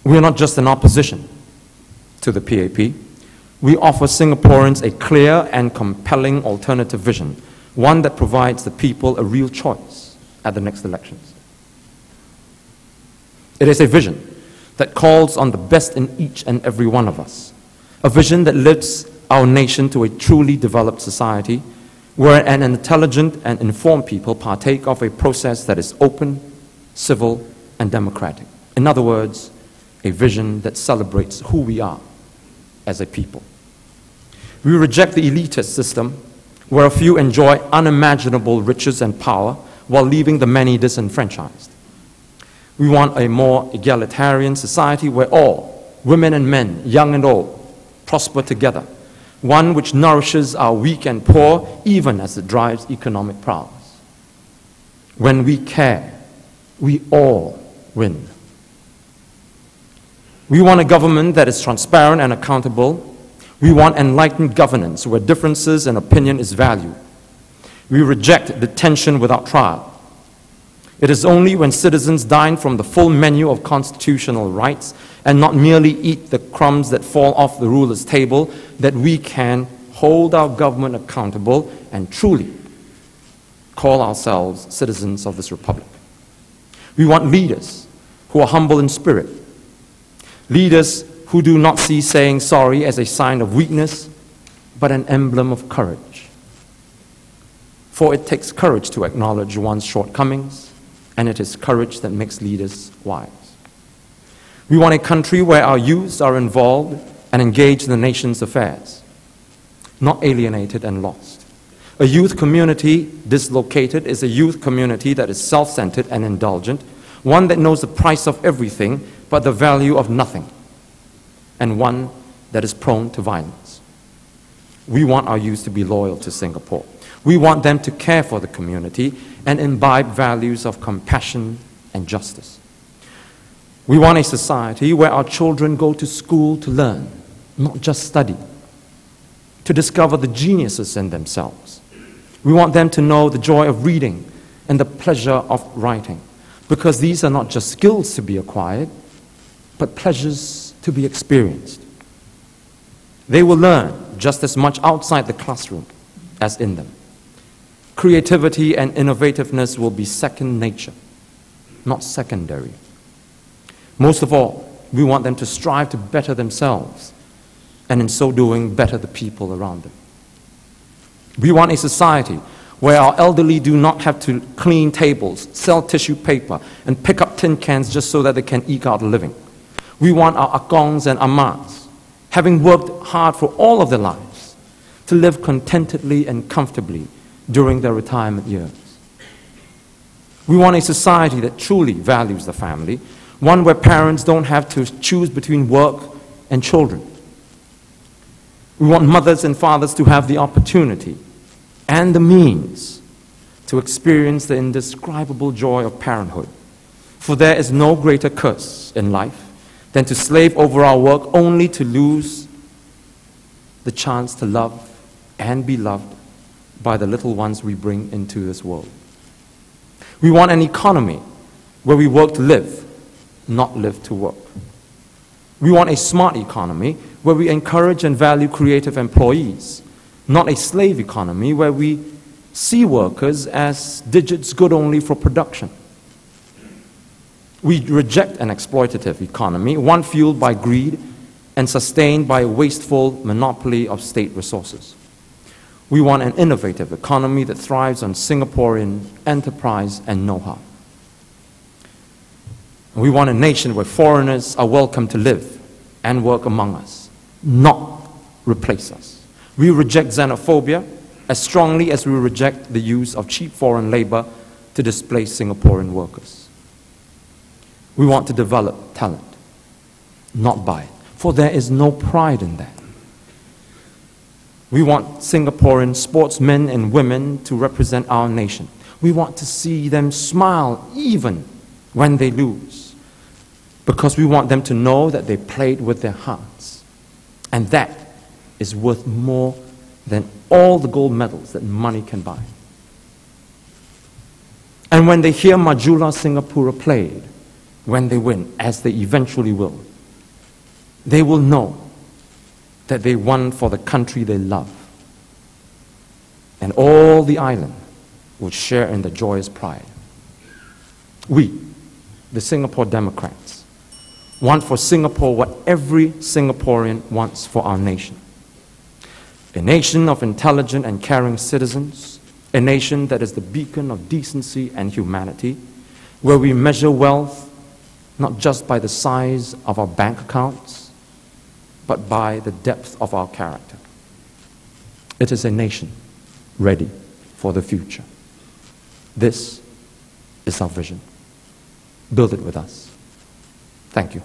We are not just an opposition to the PAP. We offer Singaporeans a clear and compelling alternative vision, one that provides the people a real choice at the next elections. It is a vision that calls on the best in each and every one of us, a vision that lifts our nation to a truly developed society where an intelligent and informed people partake of a process that is open, civil, and democratic. In other words, a vision that celebrates who we are as a people. We reject the elitist system where a few enjoy unimaginable riches and power while leaving the many disenfranchised. We want a more egalitarian society where all, women and men, young and old, prosper together, one which nourishes our weak and poor even as it drives economic prowess. When we care, we all win. We want a government that is transparent and accountable. We want enlightened governance where differences in opinion is valued. We reject detention without trial. It is only when citizens dine from the full menu of constitutional rights and not merely eat the crumbs that fall off the ruler's table that we can hold our government accountable and truly call ourselves citizens of this republic. We want leaders who are humble in spirit, leaders who do not see saying sorry as a sign of weakness, but an emblem of courage. For it takes courage to acknowledge one's shortcomings, and it is courage that makes leaders wise. We want a country where our youths are involved and engaged in the nation's affairs, not alienated and lost. A youth community dislocated is a youth community that is self-centered and indulgent, one that knows the price of everything but the value of nothing, and one that is prone to violence. We want our youth to be loyal to Singapore. We want them to care for the community and imbibe values of compassion and justice. We want a society where our children go to school to learn, not just study, to discover the geniuses in themselves. We want them to know the joy of reading and the pleasure of writing, because these are not just skills to be acquired, but pleasures to be experienced. They will learn just as much outside the classroom as in them. Creativity and innovativeness will be second nature, not secondary. Most of all, we want them to strive to better themselves, and in so doing, better the people around them. We want a society where our elderly do not have to clean tables, sell tissue paper, and pick up tin cans just so that they can eke out a living. We want our akongs and amas, having worked hard for all of their lives, to live contentedly and comfortably during their retirement years. We want a society that truly values the family, one where parents don't have to choose between work and children. We want mothers and fathers to have the opportunity and the means to experience the indescribable joy of parenthood. For there is no greater curse in life than to slave over our work only to lose the chance to love and be loved by the little ones we bring into this world. We want an economy where we work to live, not live to work. We want a smart economy where we encourage and value creative employees, not a slave economy where we see workers as digits good only for production. We reject an exploitative economy, one fueled by greed and sustained by a wasteful monopoly of state resources. We want an innovative economy that thrives on Singaporean enterprise and know-how. We want a nation where foreigners are welcome to live and work among us, not replace us. We reject xenophobia as strongly as we reject the use of cheap foreign labor to displace Singaporean workers. We want to develop talent, not buy it, for there is no pride in that. We want Singaporean sportsmen and women to represent our nation. We want to see them smile even when they lose, because we want them to know that they played with their hearts. And that is worth more than all the gold medals that money can buy. And when they hear Majulah Singapura played, when they win, as they eventually will, They will know that they won for the country they love. And all the island will share in the joyous pride. We, the Singapore Democrats, want for Singapore what every Singaporean wants for our nation. A nation of intelligent and caring citizens, a nation that is the beacon of decency and humanity, where we measure wealth not just by the size of our bank accounts, but by the depth of our character. It is a nation ready for the future. This is our vision. Build it with us. Thank you.